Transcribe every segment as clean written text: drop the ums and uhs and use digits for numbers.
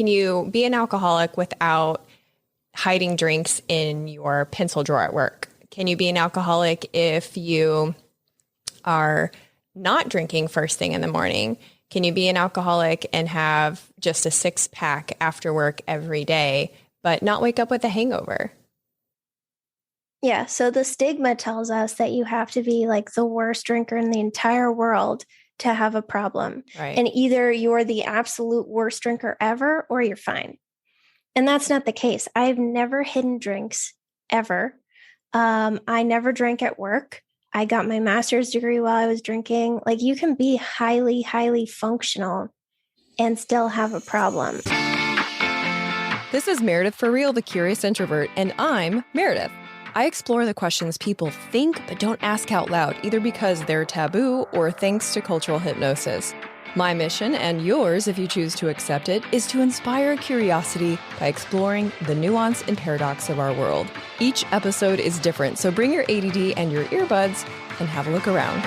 can you be an alcoholic without hiding drinks in your pencil drawer at work? Can you be an alcoholic if you are not drinking first thing in the morning? Can you be an alcoholic and have just a 6-pack after work every day, but not wake up with a hangover? Yeah, so the stigma tells us that you have to be like the worst drinker in the entire world to have a problem. Right. And either you're the absolute worst drinker ever or you're fine. And that's not the case. I've never hidden drinks ever. I never drank at work. I got my master's degree while I was drinking. Like, you can be highly, highly functional and still have a problem. This is Meredith for Real, the Curious Introvert, and I'm Meredith. I explore the questions people think but don't ask out loud, either because they're taboo or thanks to cultural hypnosis. My mission, and yours if you choose to accept it, is to inspire curiosity by exploring the nuance and paradox of our world. Each episode is different, so bring your ADD and your earbuds and have a look around.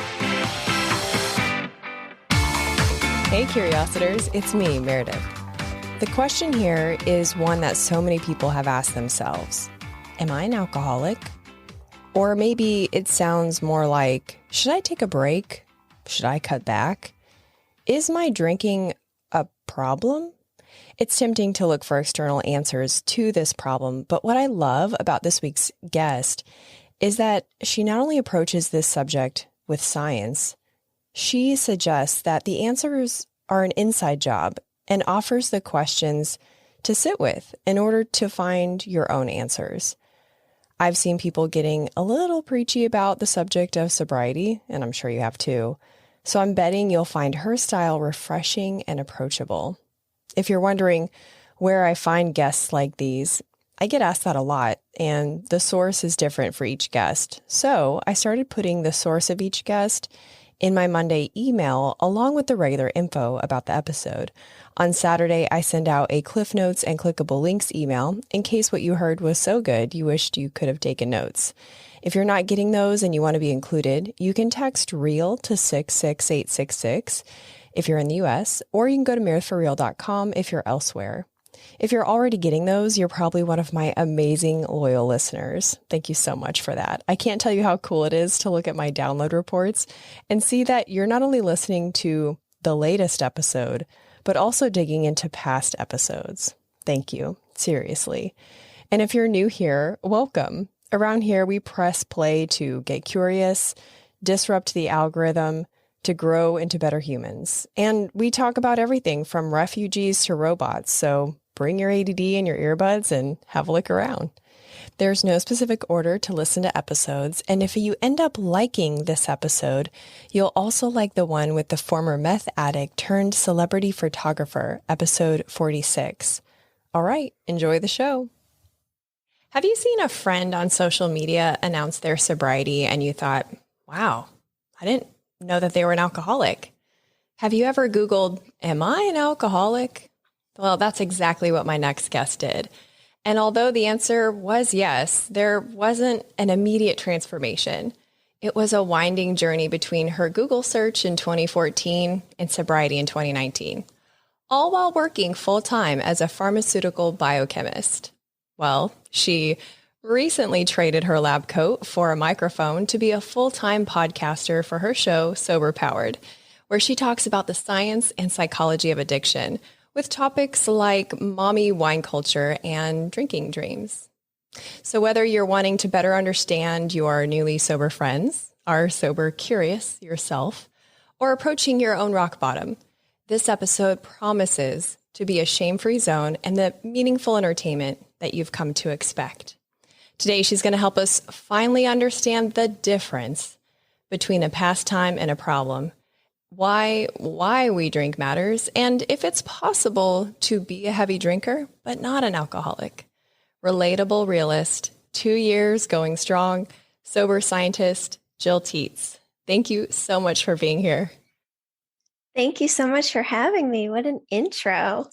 Hey Curiositors, it's me, Meredith. The question here is one that so many people have asked themselves. Am I an alcoholic? Or maybe it sounds more like, should I take a break? Should I cut back? Is my drinking a problem? It's tempting to look for external answers to this problem, but what I love about this week's guest is that she not only approaches this subject with science, she suggests that the answers are an inside job and offers the questions to sit with in order to find your own answers. I've seen people getting a little preachy about the subject of sobriety, and I'm sure you have too. So I'm betting you'll find her style refreshing and approachable. If you're wondering where I find guests like these, I get asked that a lot, and the source is different for each guest. So I started putting the source of each guest in my Monday email along with the regular info about the episode. On Saturday, I send out a Cliff Notes and clickable links email in case what you heard was so good you wished you could have taken notes. If you're not getting those and you want to be included, you can text REAL to 66866 if you're in the US, or you can go to meredithforreal.com if you're elsewhere. If you're already getting those, you're probably one of my amazing loyal listeners. Thank you so much for that. I can't tell you how cool it is to look at my download reports and see that you're not only listening to the latest episode, but also digging into past episodes. Thank you. Seriously. And if you're new here, welcome. Around here, we press play to get curious, disrupt the algorithm, to grow into better humans. And we talk about everything from refugees to robots. So bring your ADD and your earbuds and have a look around. There's no specific order to listen to episodes, and if you end up liking this episode, you'll also like the one with the former meth addict turned celebrity photographer, episode 46. All right, enjoy the show. Have you seen a friend on social media announce their sobriety and you thought, wow, I didn't know that they were an alcoholic? Have you ever Googled, am I an alcoholic? Well, that's exactly what my next guest did. And although the answer was yes, there wasn't an immediate transformation. It was a winding journey between her Google search in 2014 and sobriety in 2019, all while working full-time as a pharmaceutical biochemist. Well, she recently traded her lab coat for a microphone to be a full-time podcaster for her show, Sober Powered, where she talks about the science and psychology of addiction, with topics like mommy wine culture and drinking dreams. So whether you're wanting to better understand your newly sober friends, are sober curious yourself, or approaching your own rock bottom, this episode promises to be a shame-free zone and the meaningful entertainment that you've come to expect. Today, she's going to help us finally understand the difference between a pastime and a problem, why we drink matters, and if it's possible to be a heavy drinker, but not an alcoholic. Relatable realist, 2 years going strong, sober scientist, Gill Tietz. Thank you so much for being here. Thank you so much for having me. What an intro.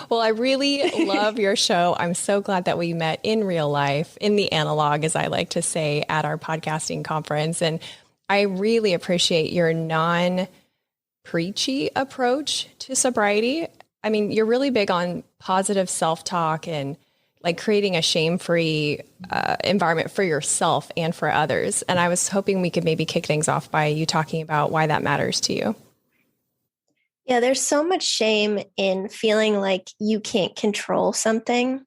Well, I really love your show. I'm so glad that we met in real life, in the analog, as I like to say, at our podcasting conference. And I really appreciate your non-preachy approach to sobriety. I mean, you're really big on positive self-talk and like creating a shame-free environment for yourself and for others. And I was hoping we could maybe kick things off by you talking about why that matters to you. Yeah, there's so much shame in feeling like you can't control something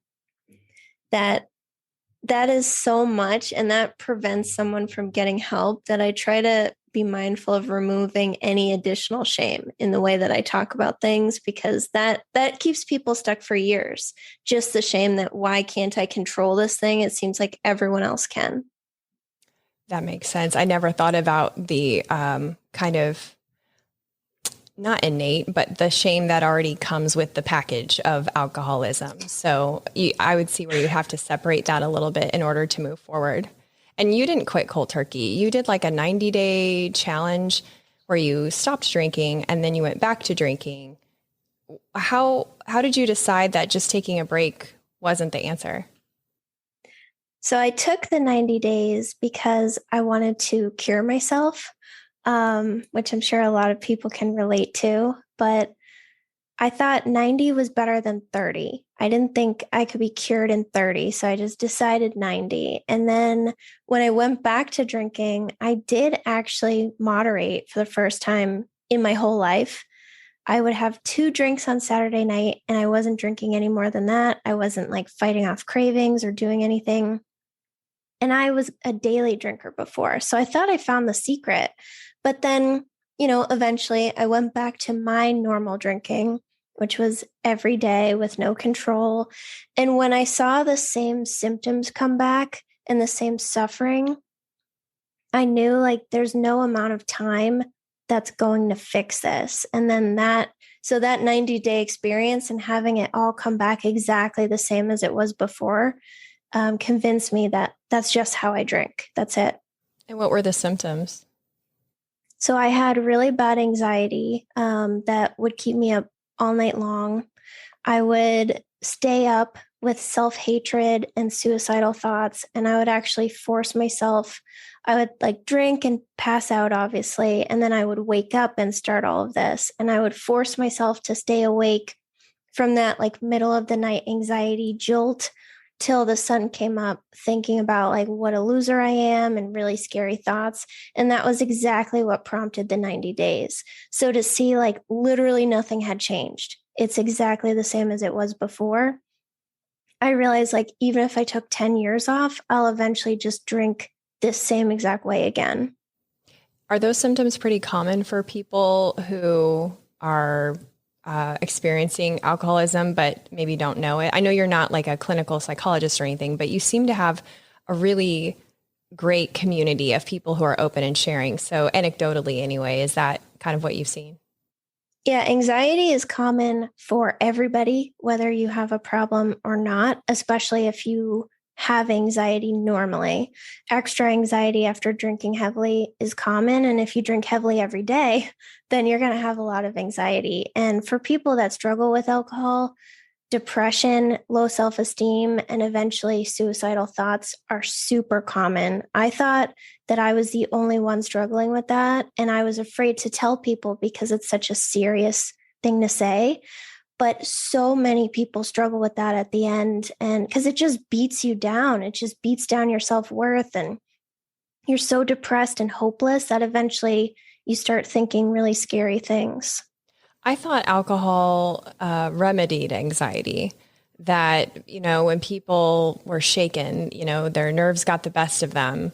that is so much, and that prevents someone from getting help, that I try to be mindful of removing any additional shame in the way that I talk about things, because that keeps people stuck for years. Just the shame that, why can't I control this thing? It seems like everyone else can. That makes sense. I never thought about the kind of not innate, but the shame that already comes with the package of alcoholism. So I would see where you have to separate that a little bit in order to move forward. And you didn't quit cold turkey. You did like a 90-day challenge where you stopped drinking and then you went back to drinking. How did you decide that just taking a break wasn't the answer? So I took the 90 days because I wanted to cure myself, which I'm sure a lot of people can relate to. But I thought 90 was better than 30. I didn't think I could be cured in 30. So I just decided 90. And then when I went back to drinking, I did actually moderate for the first time in my whole life. I would have 2 drinks on Saturday night, and I wasn't drinking any more than that. I wasn't like fighting off cravings or doing anything. And I was a daily drinker before. So I thought I found the secret. But then, eventually I went back to my normal drinking, which was every day with no control. And when I saw the same symptoms come back and the same suffering, I knew like there's no amount of time that's going to fix this. And then that 90-day experience and having it all come back exactly the same as it was before convinced me that that's just how I drink. That's it. And what were the symptoms? So I had really bad anxiety that would keep me up all night long. I would stay up with self-hatred and suicidal thoughts, and I would actually force myself. I would like drink and pass out, obviously, and then I would wake up and start all of this. And I would force myself to stay awake from that like middle of the night anxiety jolt till the sun came up, thinking about like what a loser I am and really scary thoughts. And that was exactly what prompted the 90 days. So to see like literally nothing had changed, it's exactly the same as it was before. I realized like even if I took 10 years off, I'll eventually just drink this same exact way again. Are those symptoms pretty common for people who are experiencing alcoholism, but maybe don't know it? I know you're not like a clinical psychologist or anything, but you seem to have a really great community of people who are open and sharing. So anecdotally anyway, is that kind of what you've seen? Yeah, anxiety is common for everybody, whether you have a problem or not, especially if you have anxiety normally. Extra anxiety after drinking heavily is common. And if you drink heavily every day, then you're going to have a lot of anxiety. And for people that struggle with alcohol, depression, low self-esteem, and eventually suicidal thoughts are super common. I thought that I was the only one struggling with that. And I was afraid to tell people because it's such a serious thing to say. But so many people struggle with that at the end. And because it just beats you down, it just beats down your self-worth. And you're so depressed and hopeless that eventually you start thinking really scary things. I thought alcohol remedied anxiety, that, when people were shaken, their nerves got the best of them.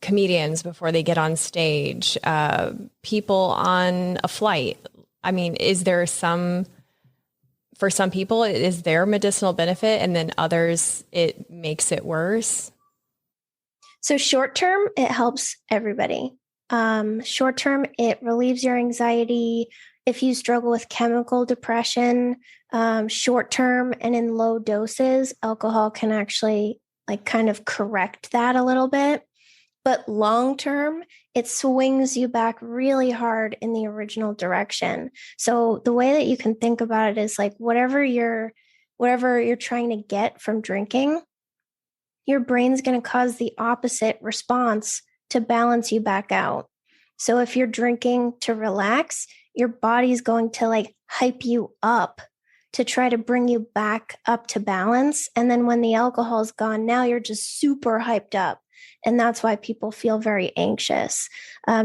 Comedians before they get on stage, people on a flight. I mean, for some people, is there medicinal benefit, and then others, it makes it worse? So short term, it helps everybody. Short term, it relieves your anxiety. If you struggle with chemical depression, short term and in low doses, alcohol can actually like kind of correct that a little bit. But long term, it swings you back really hard in the original direction. So the way that you can think about it is like whatever you're trying to get from drinking, your brain's going to cause the opposite response to balance you back out. So if you're drinking to relax, your body's going to like hype you up to try to bring you back up to balance. And then when the alcohol is gone, now you're just super hyped up. And that's why people feel very anxious.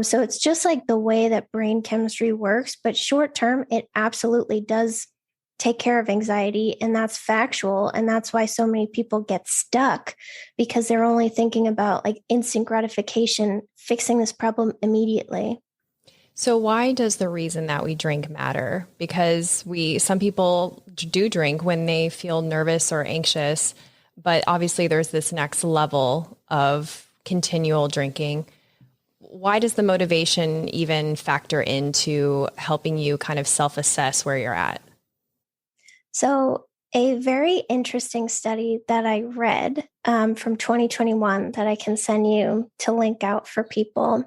So it's just like the way that brain chemistry works. But short term, it absolutely does take care of anxiety. And that's factual. And that's why so many people get stuck, because they're only thinking about like instant gratification, fixing this problem immediately. So why does the reason that we drink matter? Because some people do drink when they feel nervous or anxious, but obviously there's this next level of continual drinking. Why does the motivation even factor into helping you kind of self-assess where you're at? So a very interesting study that I read from 2021 that I can send you to link out for people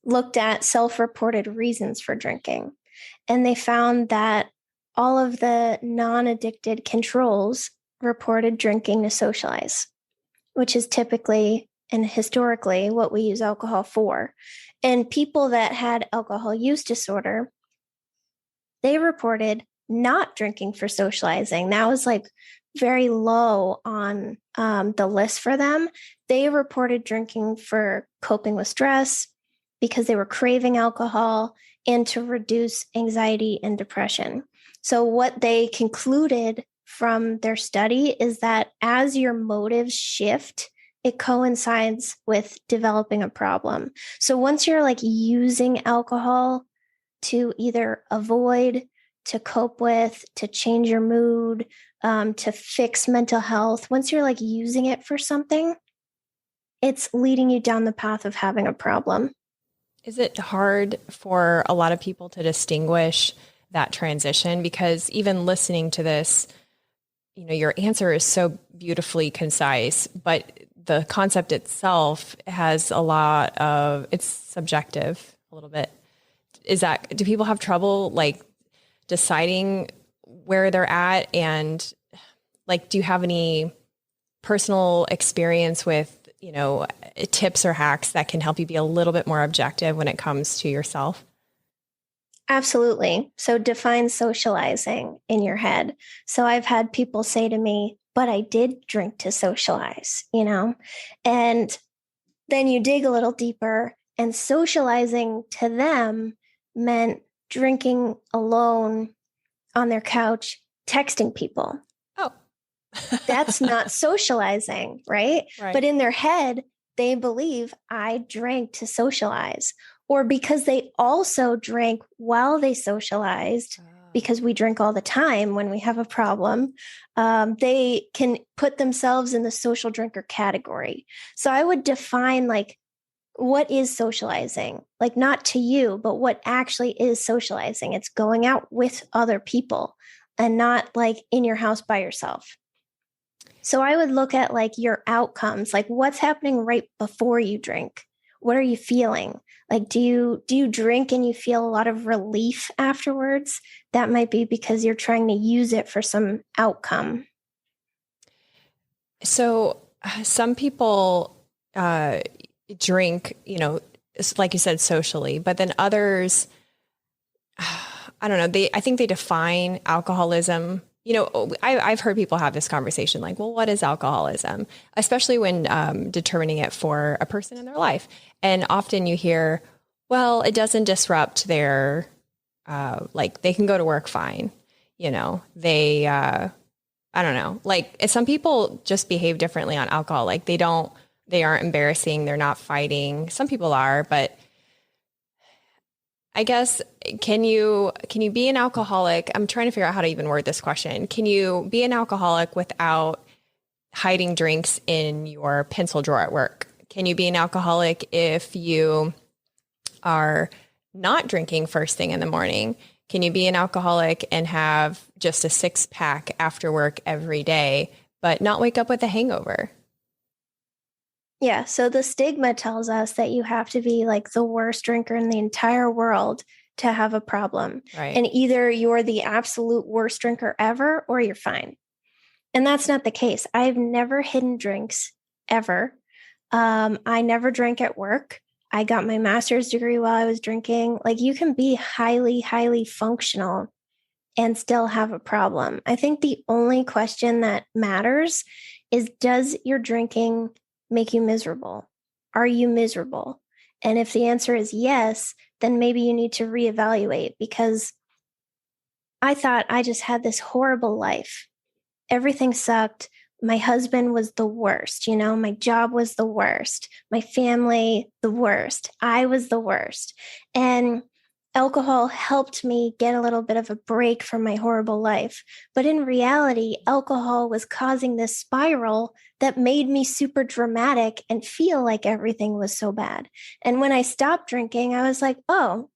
looked at self-reported reasons for drinking. And they found that all of the non-addicted controls reported drinking to socialize, which is typically and historically what we use alcohol for. And people that had alcohol use disorder, they reported not drinking for socializing. That was like very low on the list for them. They reported drinking for coping with stress, because they were craving alcohol, and to reduce anxiety and depression. So what they concluded from their study is that as your motives shift, it coincides with developing a problem. So once you're like using alcohol to either avoid, to cope with, to change your mood, to fix mental health, once you're like using it for something, it's leading you down the path of having a problem. Is it hard for a lot of people to distinguish that transition? Because even listening to this, your answer is so beautifully concise, but the concept itself has it's subjective a little bit. Do people have trouble like deciding where they're at? And like, do you have any personal experience with tips or hacks that can help you be a little bit more objective when it comes to yourself? Absolutely. So define socializing in your head. So I've had people say to me, but I did drink to socialize, and then you dig a little deeper, and socializing to them meant drinking alone on their couch, texting people. That's not socializing, right? But in their head, they believe I drank to socialize, or because they also drank while they socialized, because we drink all the time when we have a problem, they can put themselves in the social drinker category. So I would define like, what is socializing? Like not to you, but what actually is socializing? It's going out with other people and not like in your house by yourself. So I would look at like your outcomes, like what's happening right before you drink. What are you feeling? Like, do you drink and you feel a lot of relief afterwards? That might be because you're trying to use it for some outcome. So some people drink, like you said, socially, but then others, I don't know, I think they define alcoholism. I've heard people have this conversation like, well, what is alcoholism? Especially when determining it for a person in their life. And often you hear, well, it doesn't disrupt their, they can go to work fine. They, I don't know, like some people just behave differently on alcohol. Like they aren't embarrassing. They're not fighting. Some people are, but I guess, can you be an alcoholic? I'm trying to figure out how to even word this question. Can you be an alcoholic without hiding drinks in your pencil drawer at work? Can you be an alcoholic if you are not drinking first thing in the morning? Can you be an alcoholic and have just a 6-pack after work every day, but not wake up with a hangover? Yeah. So the stigma tells us that you have to be like the worst drinker in the entire world to have a problem. Right. And either you're the absolute worst drinker ever or you're fine. And that's not the case. I've never hidden drinks ever. I never drank at work. I got my master's degree while I was drinking. Like you can be highly, highly functional and still have a problem. I think the only question that matters is, does your drinking make you miserable? Are you miserable? And if the answer is yes, then maybe you need to reevaluate, because I thought I just had this horrible life. Everything sucked. My husband was the worst, my job was the worst, my family, the worst. I was the worst. And alcohol helped me get a little bit of a break from my horrible life. But in reality, alcohol was causing this spiral that made me super dramatic and feel like everything was so bad. And when I stopped drinking, I was like, oh,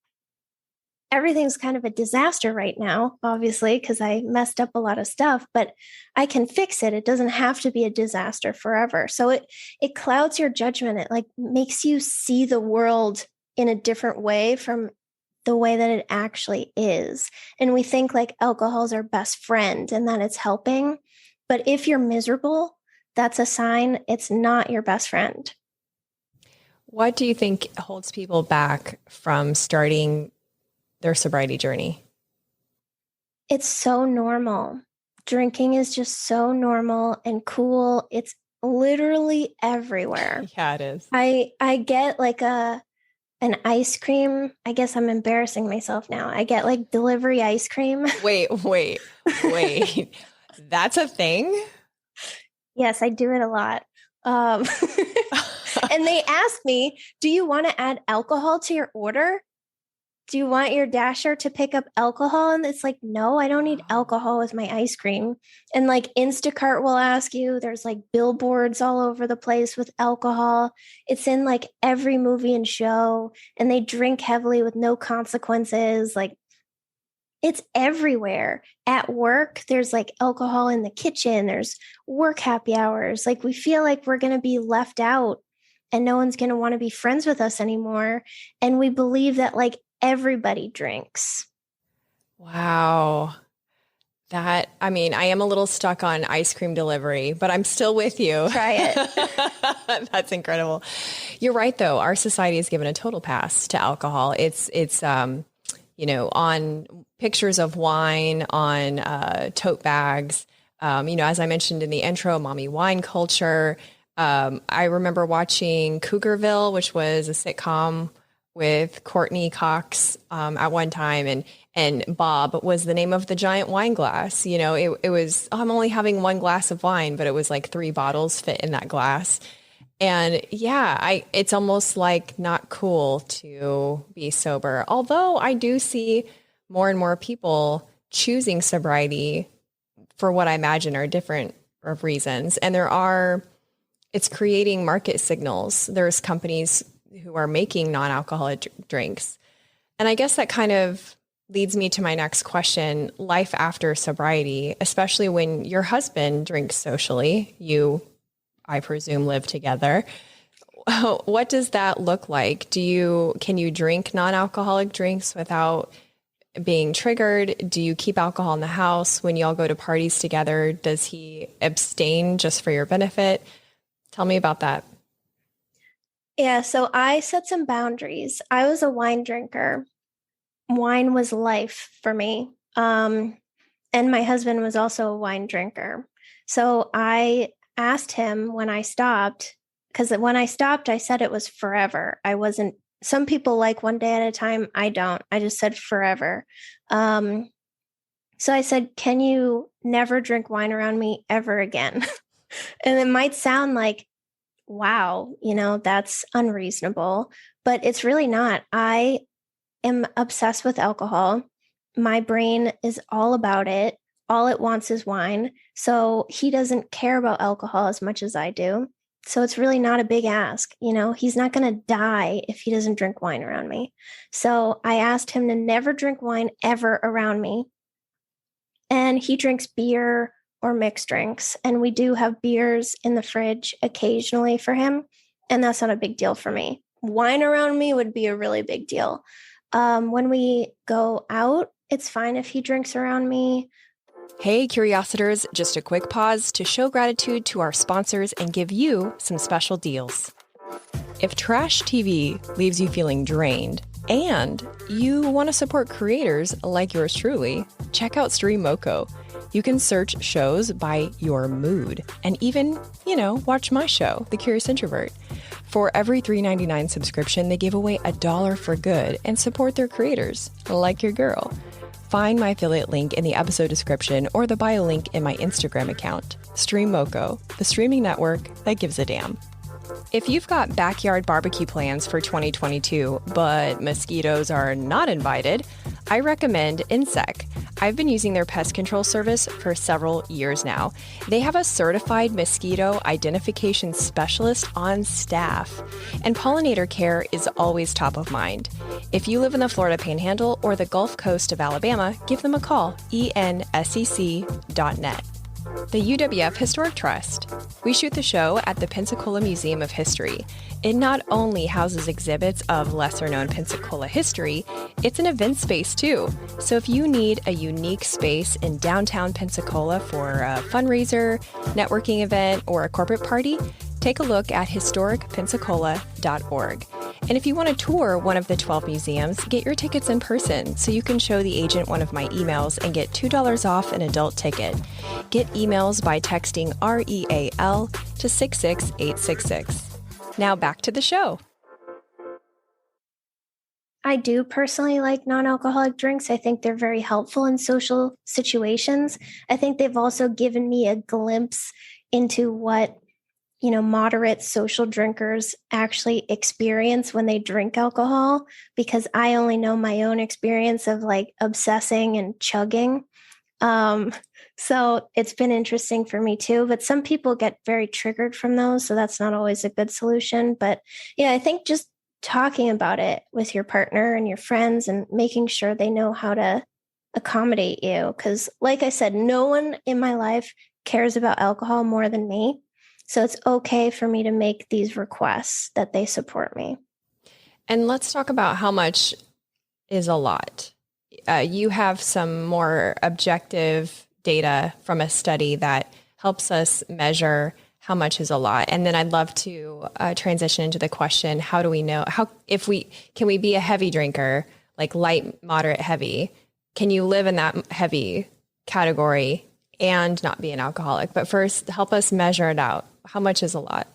everything's kind of a disaster right now, obviously, because I messed up a lot of stuff, but I can fix it. It doesn't have to be a disaster forever. So it clouds your judgment. It like makes you see the world in a different way from the way that it actually is. And we think like alcohol is our best friend and that it's helping. But if you're miserable, that's a sign it's not your best friend. What do you think holds people back from starting their sobriety journey? It's so normal. Drinking is just so normal and cool. It's literally everywhere. Yeah, it is. I get like an ice cream. I guess I'm embarrassing myself now. I get like delivery ice cream. Wait. That's a thing? Yes, I do it a lot. And they ask me, do you want to add alcohol to your order? Do you want your dasher to pick up alcohol? And it's like, no, I don't need alcohol with my ice cream. And like Instacart will ask you, there's like billboards all over the place with alcohol. It's in like every movie and show, and they drink heavily with no consequences. Like it's everywhere. At work, there's like alcohol in the kitchen. There's work happy hours. Like we feel like we're going to be left out and no one's going to want to be friends with us anymore. And we believe that like everybody drinks. Wow. I am a little stuck on ice cream delivery, but I'm still with you. Try it. That's incredible. You're right, though. Our society has given a total pass to alcohol. It's on pictures of wine, on tote bags. As I mentioned in the intro, mommy wine culture. I remember watching Cougarville, which was a sitcom with Courtney Cox at one time, and Bob was the name of the giant wine glass. It was, I'm only having one glass of wine, but it was like 3 bottles fit in that glass. And yeah, it's almost like not cool to be sober. Although I do see more and more people choosing sobriety for what I imagine are different reasons. And it's creating market signals. There's companies who are making non-alcoholic drinks. And I guess that kind of leads me to my next question, life after sobriety, especially when your husband drinks socially, you, I presume, live together. What does that look like? Can you drink non-alcoholic drinks without being triggered? Do you keep alcohol in the house when y'all go to parties together? Does he abstain just for your benefit? Tell me about that. Yeah, so I set some boundaries. I was a wine drinker. Wine was life for me. And my husband was also a wine drinker. So I asked him when I stopped, because when I stopped, I said it was forever. Some people like one day at a time. I don't. I just said forever. So I said, can you never drink wine around me ever again? And it might sound like, wow, that's unreasonable, but it's really not. I am obsessed with alcohol. My brain is all about it. All it wants is wine. So he doesn't care about alcohol as much as I do. So it's really not a big ask. He's not going to die if he doesn't drink wine around me. So I asked him to never drink wine ever around me. And he drinks beer or mixed drinks. And we do have beers in the fridge occasionally for him. And that's not a big deal for me. Wine around me would be a really big deal. When we go out, it's fine if he drinks around me. Hey, Curiositors, just a quick pause to show gratitude to our sponsors and give you some special deals. If trash TV leaves you feeling drained, and you want to support creators like yours truly, check out StreamMoco. You can search shows by your mood and even, watch my show, The Curious Introvert. For every $3.99 subscription, they give away $1 for good and support their creators, like your girl. Find my affiliate link in the episode description or the bio link in my Instagram account. StreamMoco, the streaming network that gives a damn. If you've got backyard barbecue plans for 2022, but mosquitoes are not invited, I recommend Insect. I've been using their pest control service for several years now. They have a certified mosquito identification specialist on staff, and pollinator care is always top of mind. If you live in the Florida Panhandle or the Gulf Coast of Alabama, give them a call, ensec.net. The UWF Historic Trust. We shoot the show at the Pensacola Museum of History. It not only houses exhibits of lesser-known Pensacola history, it's an event space too. So if you need a unique space in downtown Pensacola for a fundraiser, networking event, or a corporate party, take a look at historicpensacola.org. And if you want to tour one of the 12 museums, get your tickets in person so you can show the agent one of my emails and get $2 off an adult ticket. Get emails by texting REAL to 66866. Now back to the show. I do personally like non-alcoholic drinks. I think they're very helpful in social situations. I think they've also given me a glimpse into what moderate social drinkers actually experience when they drink alcohol, because I only know my own experience of like obsessing and chugging. So it's been interesting for me too, but some people get very triggered from those. So that's not always a good solution. But yeah, I think just talking about it with your partner and your friends and making sure they know how to accommodate you. Because like I said, no one in my life cares about alcohol more than me. So it's okay for me to make these requests that they support me. And let's talk about how much is a lot. You have some more objective data from a study that helps us measure how much is a lot. And then I'd love to transition into the question, how do we know, can we be a heavy drinker, like light, moderate, heavy? Can you live in that heavy category and not be an alcoholic? But first, help us measure it out. How much is a lot?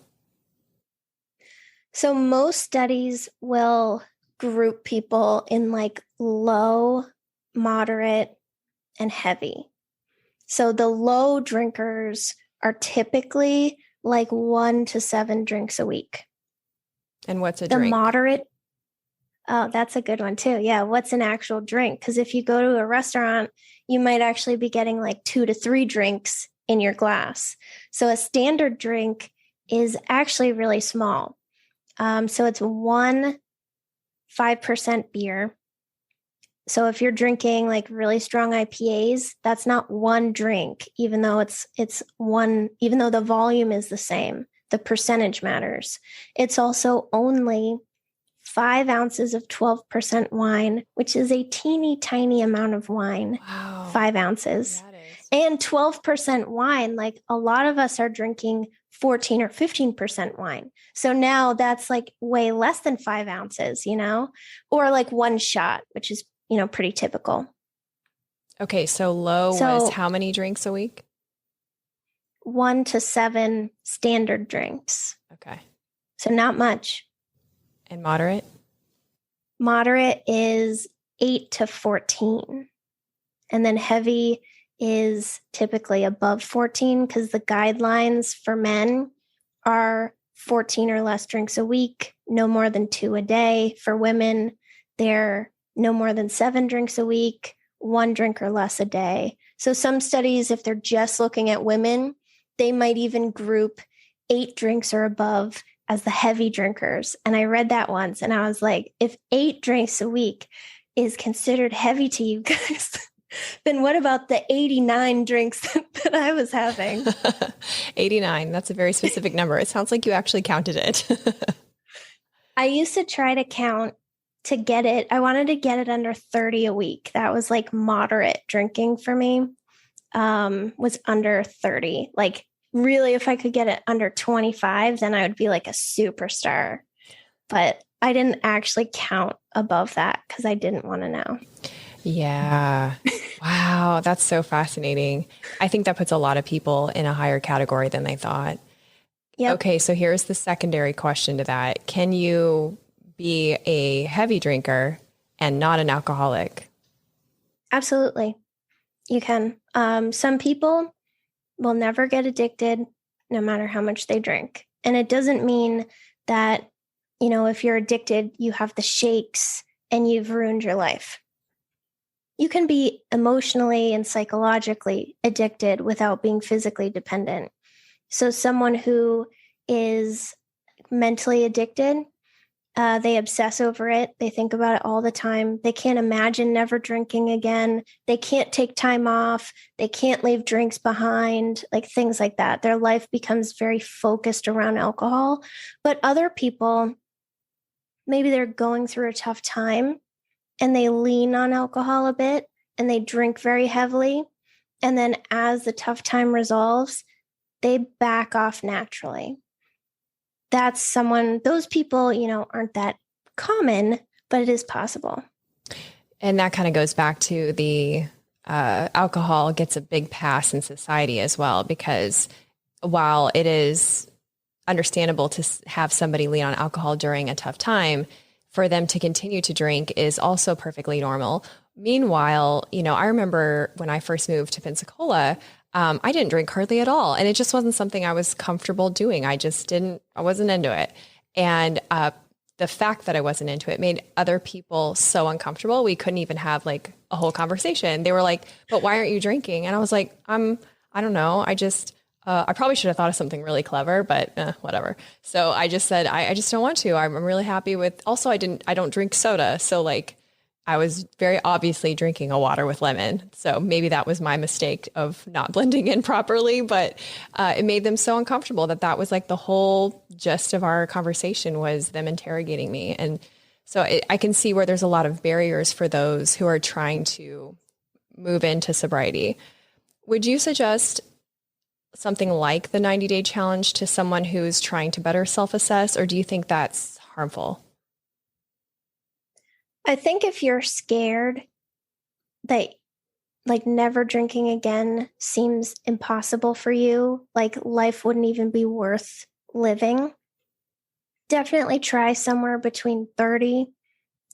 So most studies will group people in like low, moderate, and heavy. So the low drinkers are typically like 1 to 7 drinks a week. And what's a drink? The moderate, that's a good one too. Yeah, what's an actual drink? Because if you go to a restaurant, you might actually be getting like 2 to 3 drinks in your glass. So a standard drink is actually really small. So it's 1 5% beer. So if you're drinking like really strong IPAs, that's not one drink, even though it's one, even though the volume is the same, the percentage matters. It's also only 5 ounces of 12% wine, which is a teeny tiny amount of wine. Wow. 5 ounces. And 12% wine, like a lot of us are drinking 14 or 15% wine. So now that's like way less than 5 ounces, or like 1 shot, which is, pretty typical. Okay. So low was how many drinks a week? 1 to 7 standard drinks. Okay. So not much. And moderate? Moderate is 8 to 14. And then heavy is typically above 14 because the guidelines for men are 14 or less drinks a week, no more than 2 a day. For women, they're no more than 7 drinks a week, 1 drink or less a day. So some studies, if they're just looking at women, they might even group 8 drinks or above as the heavy drinkers. And I read that once and I was like, if 8 drinks a week is considered heavy to you guys, then what about the 89 drinks that I was having? 89. That's a very specific number. It sounds like you actually counted it. I used to try to count to get it. I wanted to get it under 30 a week. That was like moderate drinking for me, was under 30. Like really, if I could get it under 25, then I would be like a superstar. But I didn't actually count above that because I didn't want to know. Yeah. Wow. That's so fascinating. I think that puts a lot of people in a higher category than they thought. Yep. Okay. So here's the secondary question to that. Can you be a heavy drinker and not an alcoholic? Absolutely. You can. Some people will never get addicted no matter how much they drink. And it doesn't mean that, if you're addicted, you have the shakes and you've ruined your life. You can be emotionally and psychologically addicted without being physically dependent. So someone who is mentally addicted, they obsess over it. They think about it all the time. They can't imagine never drinking again. They can't take time off. They can't leave drinks behind, like things like that. Their life becomes very focused around alcohol. But other people, maybe they're going through a tough time and they lean on alcohol a bit and they drink very heavily. And then as the tough time resolves, they back off naturally. Those people, aren't that common, but it is possible. And that kind of goes back to the alcohol gets a big pass in society as well, because while it is understandable to have somebody lean on alcohol during a tough time, for them to continue to drink is also perfectly normal. Meanwhile, I remember when I first moved to Pensacola, I didn't drink hardly at all. And it just wasn't something I was comfortable doing. I wasn't into it. And the fact that I wasn't into it made other people so uncomfortable. We couldn't even have like a whole conversation. They were like, but why aren't you drinking? And I was like, I don't know. I probably should have thought of something really clever, but whatever. So I just said, I just don't want to. I'm really happy with, also, I don't drink soda. So like, I was very obviously drinking a water with lemon. So maybe that was my mistake of not blending in properly, but it made them so uncomfortable that was like the whole gist of our conversation was them interrogating me. And so I can see where there's a lot of barriers for those who are trying to move into sobriety. Would you suggest something like the 90-day challenge to someone who's trying to better self-assess, or do you think that's harmful? I think if you're scared that like never drinking again seems impossible for you, like life wouldn't even be worth living, definitely try somewhere between 30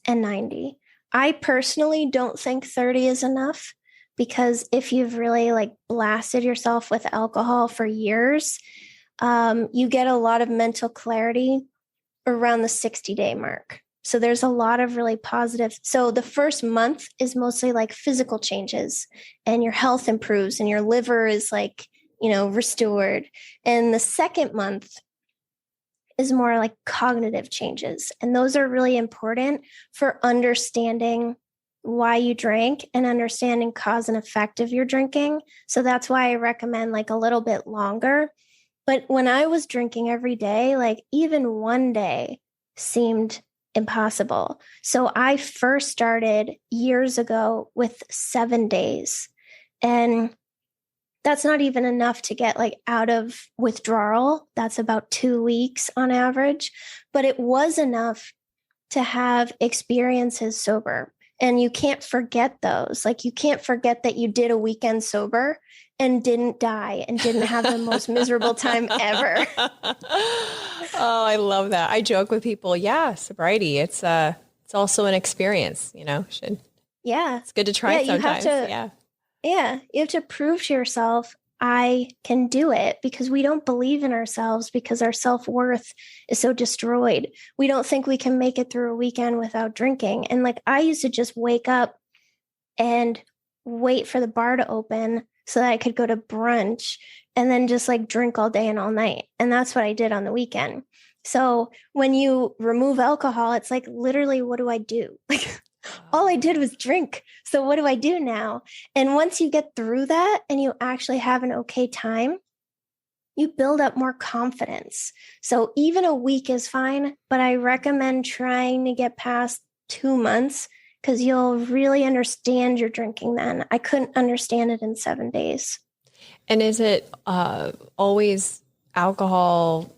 and 90. I personally don't think 30 is enough, because if you've really like blasted yourself with alcohol for years, you get a lot of mental clarity around the 60-day mark. So there's a lot of really positive. So the first month is mostly like physical changes and your health improves and your liver is like, restored. And the second month is more like cognitive changes. And those are really important for understanding why you drank and understanding cause and effect of your drinking. So that's why I recommend like a little bit longer. But when I was drinking every day, like even one day seemed impossible. So I first started years ago with 7 days. And that's not even enough to get like out of withdrawal. That's about 2 weeks on average. But it was enough to have experiences sober. And you can't forget those. Like you can't forget that you did a weekend sober and didn't die and didn't have the most miserable time ever. Oh, I love that. I joke with people. Yeah, sobriety. It's also an experience, It's good to try sometimes. You have to prove to yourself, I can do it, because we don't believe in ourselves because our self-worth is so destroyed. We don't think we can make it through a weekend without drinking. And like I used to just wake up and wait for the bar to open so that I could go to brunch and then just like drink all day and all night. And that's what I did on the weekend. So when you remove alcohol, it's like, literally, what do I do? Like all I did was drink. So what do I do now? And once you get through that and you actually have an okay time, you build up more confidence. So even a week is fine, but I recommend trying to get past 2 months, because you'll really understand your drinking then. I couldn't understand it in 7 days. And is it always alcohol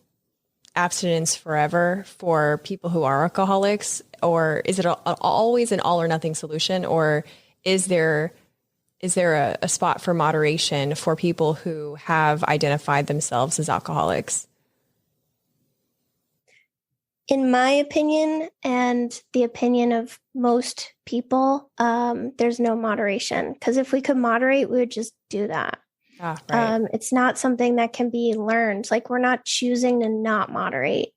abstinence forever for people who are alcoholics, or is it always an all or nothing solution, or is there a spot for moderation for people who have identified themselves as alcoholics? In my opinion, and the opinion of most people, there's no moderation. Because if we could moderate, we would just do that. Right. It's not something that can be learned. Like, we're not choosing to not moderate,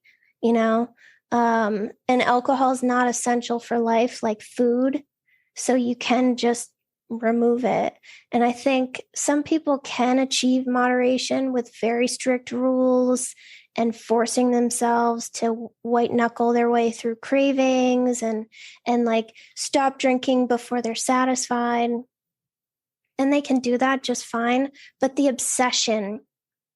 you know? And alcohol is not essential for life like food. So you can just remove it. And I think some people can achieve moderation with very strict rules and forcing themselves to white knuckle their way through cravings and like stop drinking before they're satisfied. And they can do that just fine. But the obsession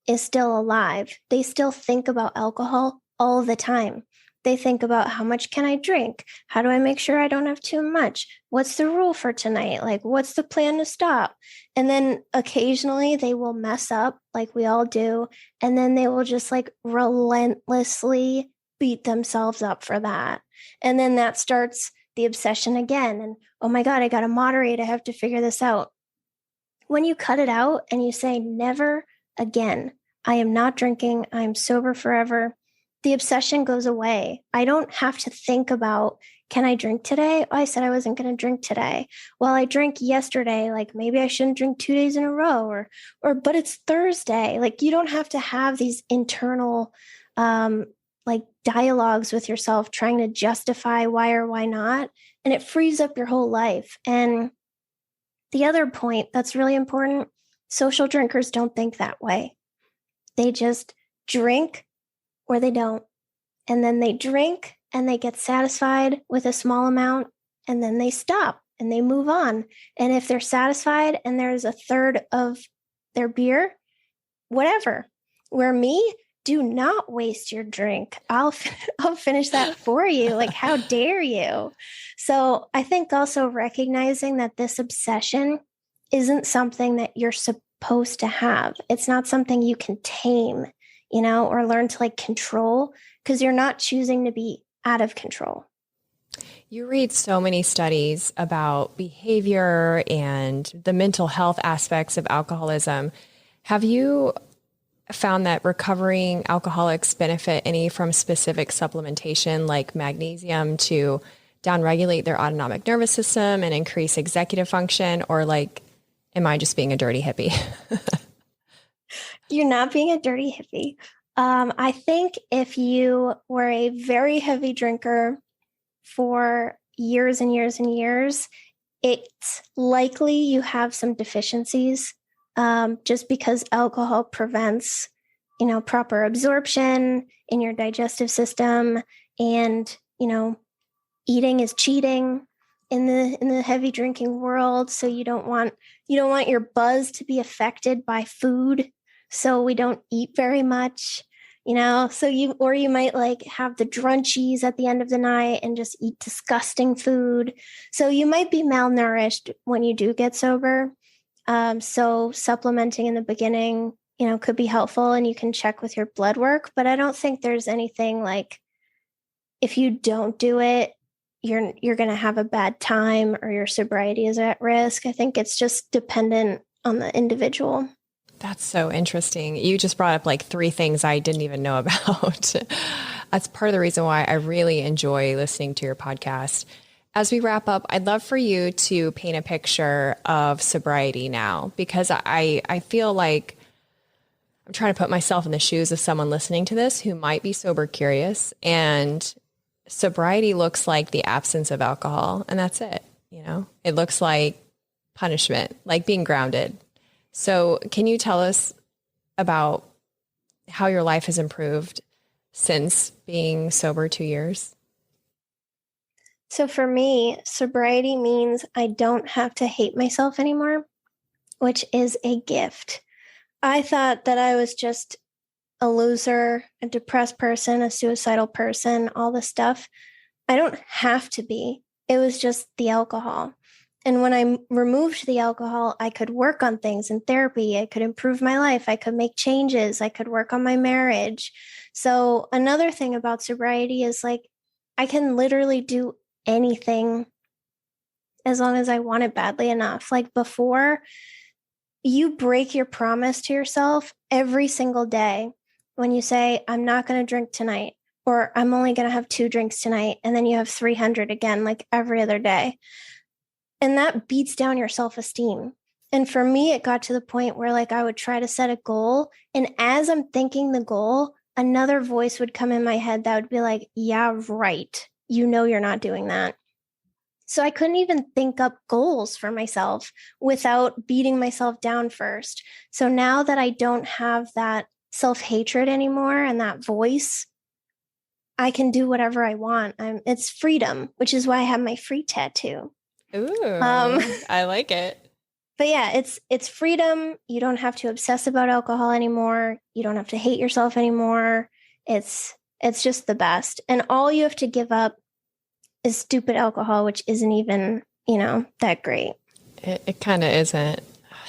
is still alive. They still think about alcohol all the time. They think about, how much can I drink? How do I make sure I don't have too much? What's the rule for tonight? Like, what's the plan to stop? And then occasionally they will mess up, like we all do. And then they will just like relentlessly beat themselves up for that. And then that starts the obsession again. And, oh my God, I got to moderate. I have to figure this out. When you cut it out and you say, never again, I am not drinking, I'm sober forever, the obsession goes away. I don't have to think about, can I drink today? Oh, I said I wasn't going to drink today. Well, I drank yesterday. Like, maybe I shouldn't drink 2 days in a row, but it's Thursday. Like, you don't have to have these internal, like, dialogues with yourself trying to justify why or why not. And it frees up your whole life. And the other point that's really important, social drinkers don't think that way. They just drink or they don't. And then they drink and they get satisfied with a small amount, and then they stop and they move on. And if they're satisfied and there's a third of their beer, whatever. Where me, do not waste your drink. I'll finish that for you. Like, how dare you? So I think also recognizing that this obsession isn't something that you're supposed to have. It's not something you can tame, or learn to like control, because you're not choosing to be out of control. You read so many studies about behavior and the mental health aspects of alcoholism. Have you found that recovering alcoholics benefit any from specific supplementation like magnesium to downregulate their autonomic nervous system and increase executive function? Or like, am I just being a dirty hippie? You're not being a dirty hippie. I think if you were a very heavy drinker for years and years and years, it's likely you have some deficiencies, just because alcohol prevents, proper absorption in your digestive system, and, eating is cheating in the heavy drinking world. So you don't want your buzz to be affected by food. So we don't eat very much, so you might like have the drunchies at the end of the night and just eat disgusting food. So you might be malnourished when you do get sober. So supplementing in the beginning, could be helpful, and you can check with your blood work, but I don't think there's anything like, if you don't do it, you're going to have a bad time or your sobriety is at risk. I think it's just dependent on the individual. That's so interesting. You just brought up like 3 things I didn't even know about. That's part of the reason why I really enjoy listening to your podcast. As we wrap up, I'd love for you to paint a picture of sobriety now, because I feel like I'm trying to put myself in the shoes of someone listening to this who might be sober curious, and sobriety looks like the absence of alcohol, and that's it. It looks like punishment, like being grounded. So can you tell us about how your life has improved since being sober 2 years? So for me, sobriety means I don't have to hate myself anymore, which is a gift. I thought that I was just a loser, a depressed person, a suicidal person, all this stuff. I don't have to be. It was just the alcohol. And when I removed the alcohol, I could work on things in therapy. I could improve my life. I could make changes. I could work on my marriage. So another thing about sobriety is like, I can literally do anything as long as I want it badly enough. Like before, you break your promise to yourself every single day when you say, I'm not going to drink tonight, or I'm only going to have 2 drinks tonight. And then you have 300 again, like every other day. And that beats down your self-esteem. And for me, it got to the point where like I would try to set a goal. And as I'm thinking the goal, another voice would come in my head that would be like, yeah, right. You know, you're not doing that. So I couldn't even think up goals for myself without beating myself down first. So now that I don't have that self-hatred anymore and that voice, I can do whatever I want. It's freedom, which is why I have my free tattoo. Ooh, I like it. But yeah, it's freedom. You don't have to obsess about alcohol anymore. You don't have to hate yourself anymore. It's just the best. And all you have to give up is stupid alcohol, which isn't even, that great. It kind of isn't.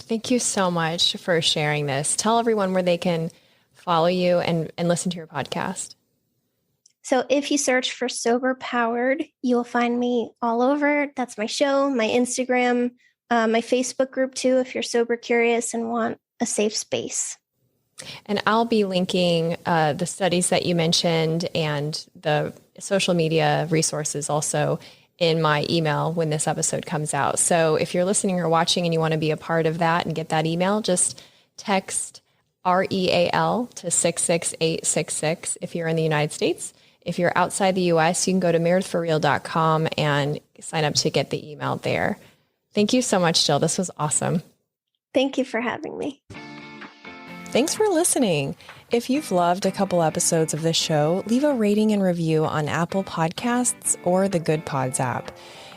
Thank you so much for sharing this. Tell everyone where they can follow you and listen to your podcast. So if you search for Sober Powered, you'll find me all over. That's my show, my Instagram, my Facebook group too, if you're sober curious and want a safe space. And I'll be linking the studies that you mentioned and the social media resources also in my email when this episode comes out. So if you're listening or watching and you want to be a part of that and get that email, just text REAL to 66866 if you're in the United States. If you're outside the US, you can go to meredithforreal.com and sign up to get the email there. Thank you so much, Gill. This was awesome. Thank you for having me. Thanks for listening. If you've loved a couple episodes of this show, leave a rating and review on Apple Podcasts or the Good Pods app.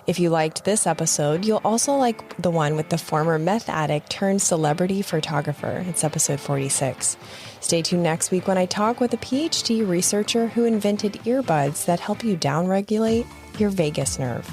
If you liked this episode, you'll also like the one with the former meth addict turned celebrity photographer. It's episode 46. Stay tuned next week when I talk with a PhD researcher who invented earbuds that help you downregulate your vagus nerve.